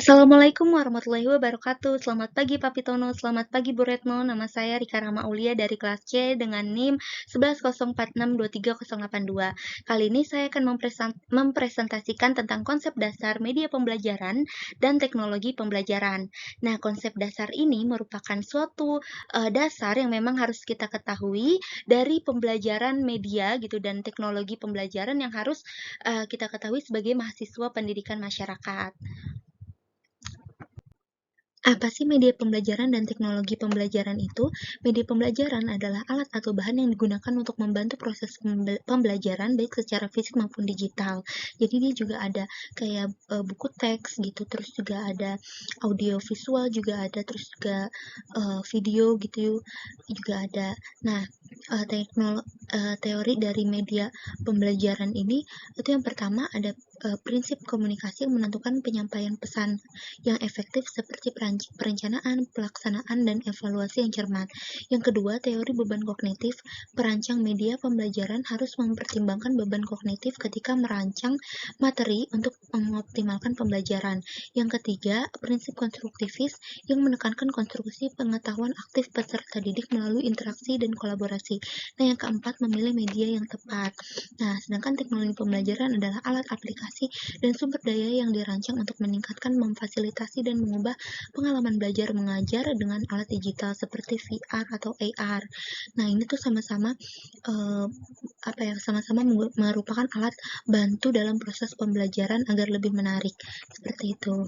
Assalamualaikum warahmatullahi wabarakatuh. Selamat pagi Pak Pitono, selamat pagi Bu Retno. Nama saya Rika Rama Aulia dari kelas C dengan NIM 1104623082. Kali ini saya akan mempresentasikan tentang konsep dasar media pembelajaran dan teknologi pembelajaran. Nah, konsep dasar ini merupakan suatu dasar yang memang harus kita ketahui dari pembelajaran media gitu dan teknologi pembelajaran yang harus kita ketahui sebagai mahasiswa pendidikan masyarakat. Apa sih media pembelajaran dan teknologi pembelajaran itu? Media pembelajaran adalah alat atau bahan yang digunakan untuk membantu proses pembelajaran baik secara fisik maupun digital. Jadi dia juga ada kayak buku teks gitu, terus juga ada audio visual juga ada, terus juga video gitu juga ada. Nah, teori dari media pembelajaran ini itu yang pertama ada prinsip komunikasi yang menentukan penyampaian pesan yang efektif seperti perencanaan, pelaksanaan, dan evaluasi yang cermat. Yang kedua, teori beban kognitif. Perancang media pembelajaran harus mempertimbangkan beban kognitif ketika merancang materi untuk mengoptimalkan pembelajaran. Yang ketiga, prinsip konstruktivis yang menekankan konstruksi pengetahuan aktif peserta didik melalui interaksi dan kolaborasi. Nah, yang keempat, memilih media yang tepat. Nah, sedangkan teknologi pembelajaran adalah alat aplikasi dan sumber daya yang dirancang untuk meningkatkan, memfasilitasi, dan mengubah pengalaman belajar mengajar dengan alat digital seperti VR atau AR. Nah, ini tuh sama-sama sama-sama merupakan alat bantu dalam proses pembelajaran agar lebih menarik. Seperti itu.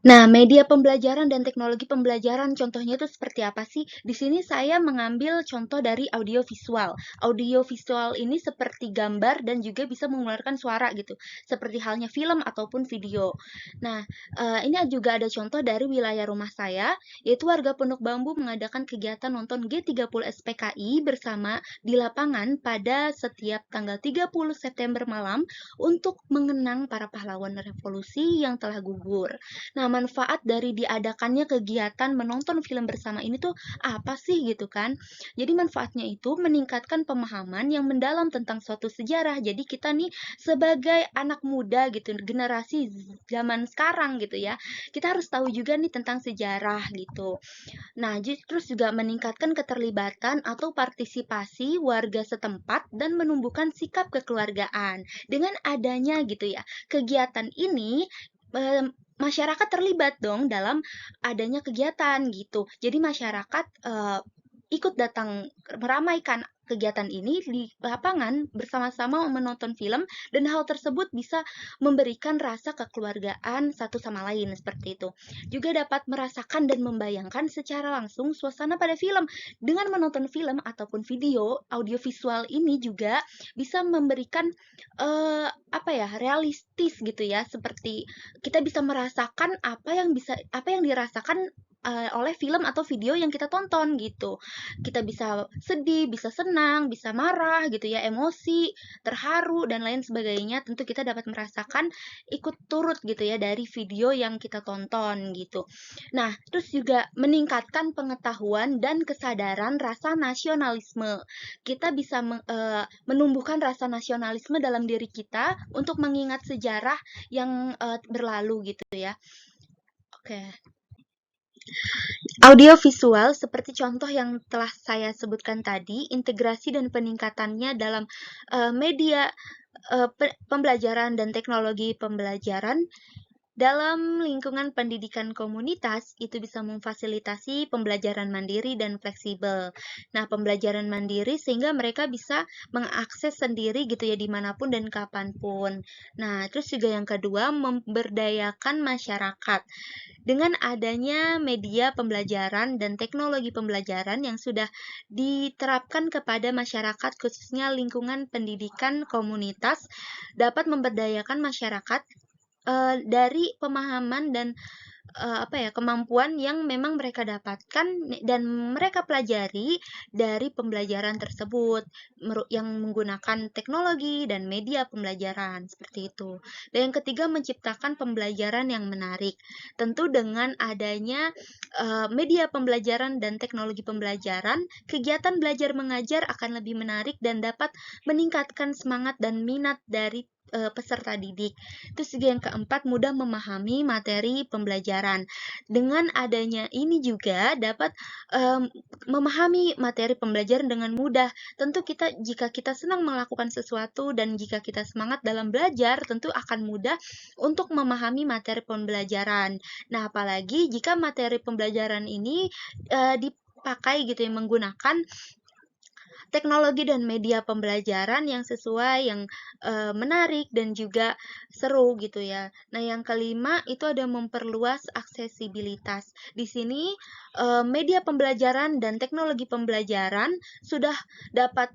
Nah, media pembelajaran dan teknologi pembelajaran contohnya itu seperti apa sih? Di sini saya mengambil contoh dari audio visual. Audio visual ini seperti gambar dan juga bisa mengeluarkan suara gitu, seperti halnya film ataupun video. Nah, ini juga ada contoh dari wilayah rumah saya, yaitu warga Pondok Bambu mengadakan kegiatan nonton G30 SPKI bersama di lapangan pada setiap tanggal 30 September malam untuk mengenang para pahlawan revolusi yang telah gugur. Nah, manfaat dari diadakannya kegiatan menonton film bersama ini tuh apa sih gitu kan? Jadi manfaatnya itu meningkatkan pemahaman yang mendalam tentang suatu sejarah. Jadi kita nih sebagai anak muda gitu, generasi zaman sekarang gitu ya, kita harus tahu juga nih tentang sejarah gitu. Nah, terus juga meningkatkan keterlibatan atau partisipasi warga setempat dan menumbuhkan sikap kekeluargaan. Dengan adanya gitu ya, kegiatan ini masyarakat terlibat dong dalam adanya kegiatan gitu. Jadi masyarakat ikut datang meramaikan kegiatan ini di lapangan bersama-sama menonton film dan hal tersebut bisa memberikan rasa kekeluargaan satu sama lain seperti itu. Juga dapat merasakan dan membayangkan secara langsung suasana pada film. Dengan menonton film ataupun video, audiovisual ini juga bisa memberikan realistis gitu ya, seperti kita bisa merasakan apa yang dirasakan oleh film atau video yang kita tonton gitu. Kita bisa sedih, bisa senang, bisa marah gitu ya, emosi, terharu dan lain sebagainya. Tentu kita dapat merasakan ikut turut gitu ya dari video yang kita tonton gitu. Nah, terus juga meningkatkan pengetahuan dan kesadaran rasa nasionalisme. Kita bisa menumbuhkan rasa nasionalisme dalam diri kita untuk mengingat sejarah yang berlalu gitu ya. Oke. Audiovisual seperti contoh yang telah saya sebutkan tadi, integrasi dan peningkatannya dalam media pembelajaran dan teknologi pembelajaran dalam lingkungan pendidikan komunitas, itu bisa memfasilitasi pembelajaran mandiri dan fleksibel. Nah, pembelajaran mandiri sehingga mereka bisa mengakses sendiri gitu ya dimanapun dan kapanpun. Nah, terus juga yang kedua, memberdayakan masyarakat. Dengan adanya media pembelajaran dan teknologi pembelajaran yang sudah diterapkan kepada masyarakat, khususnya lingkungan pendidikan komunitas, dapat memberdayakan masyarakat dari pemahaman dan kemampuan yang memang mereka dapatkan dan mereka pelajari dari pembelajaran tersebut yang menggunakan teknologi dan media pembelajaran seperti itu. Dan yang ketiga, menciptakan pembelajaran yang menarik. Tentu dengan adanya media pembelajaran dan teknologi pembelajaran, kegiatan belajar mengajar akan lebih menarik dan dapat meningkatkan semangat dan minat dari peserta didik. Terus juga yang keempat, mudah memahami materi pembelajaran. Dengan adanya ini juga dapat memahami materi pembelajaran dengan mudah. Tentu jika kita senang melakukan sesuatu dan jika kita semangat dalam belajar, tentu akan mudah untuk memahami materi pembelajaran. Nah, apalagi jika materi pembelajaran ini dipakai gitu ya, menggunakan teknologi dan media pembelajaran yang sesuai, yang menarik dan juga seru gitu ya. Nah, yang kelima itu ada memperluas aksesibilitas. Di sini media pembelajaran dan teknologi pembelajaran sudah dapat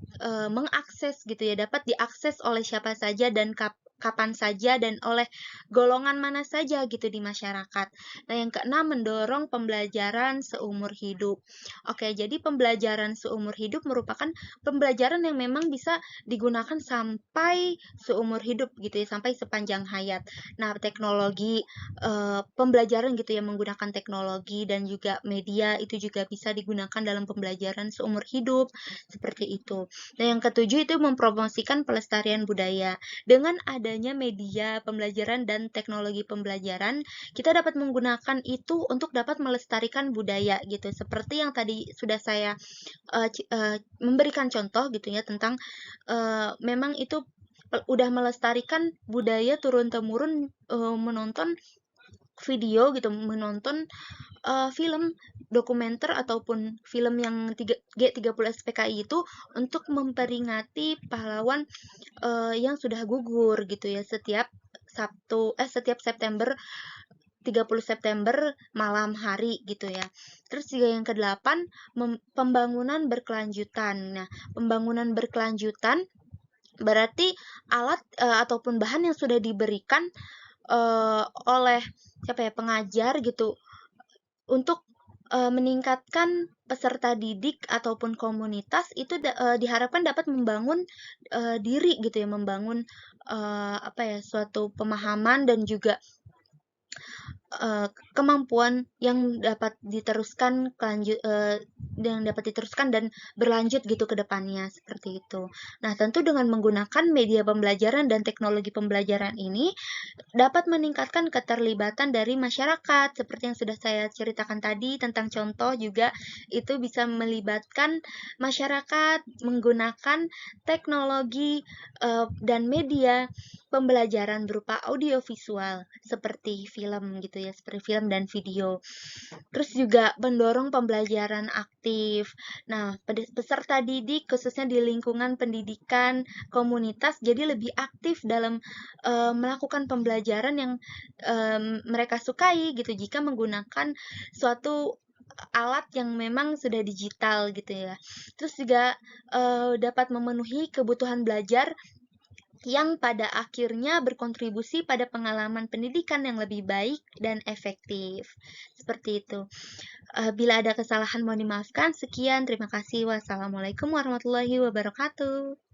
mengakses gitu ya, dapat diakses oleh siapa saja dan kapan saja dan oleh golongan mana saja gitu di masyarakat. Nah, yang keenam, mendorong pembelajaran seumur hidup. Oke, jadi pembelajaran seumur hidup merupakan pembelajaran yang memang bisa digunakan sampai seumur hidup gitu ya, sampai sepanjang hayat. Nah, teknologi pembelajaran gitu ya, menggunakan teknologi dan juga media itu juga bisa digunakan dalam pembelajaran seumur hidup, seperti itu. Nah, yang ketujuh itu mempromosikan pelestarian budaya. Dengan adanya media pembelajaran dan teknologi pembelajaran, kita dapat menggunakan itu untuk dapat melestarikan budaya gitu. Seperti yang tadi sudah saya memberikan contoh gitu ya tentang memang itu udah melestarikan budaya turun-temurun menonton video gitu, menonton film dokumenter ataupun film yang G30 SPKI itu untuk memperingati pahlawan yang sudah gugur gitu ya, setiap September 30 September malam hari gitu ya. Terus juga yang kedelapan, pembangunan berkelanjutan. Nah, pembangunan berkelanjutan berarti alat ataupun bahan yang sudah diberikan oleh pengajar gitu untuk meningkatkan peserta didik ataupun komunitas itu diharapkan dapat membangun diri gitu ya, membangun suatu pemahaman dan juga kemampuan yang dapat diteruskan dan berlanjut gitu ke depannya, seperti itu. Nah, tentu dengan menggunakan media pembelajaran dan teknologi pembelajaran ini dapat meningkatkan keterlibatan dari masyarakat, seperti yang sudah saya ceritakan tadi tentang contoh juga itu bisa melibatkan masyarakat menggunakan teknologi dan media pembelajaran berupa audiovisual seperti film gitu ya, seperti film dan video. Terus juga mendorong pembelajaran aktif. Nah, peserta didik khususnya di lingkungan pendidikan komunitas jadi lebih aktif dalam melakukan pembelajaran yang mereka sukai gitu jika menggunakan suatu alat yang memang sudah digital gitu ya. Terus juga dapat memenuhi kebutuhan belajar yang pada akhirnya berkontribusi pada pengalaman pendidikan yang lebih baik dan efektif. Seperti itu. Bila ada kesalahan mohon dimaafkan. Sekian, terima kasih. Wassalamualaikum warahmatullahi wabarakatuh.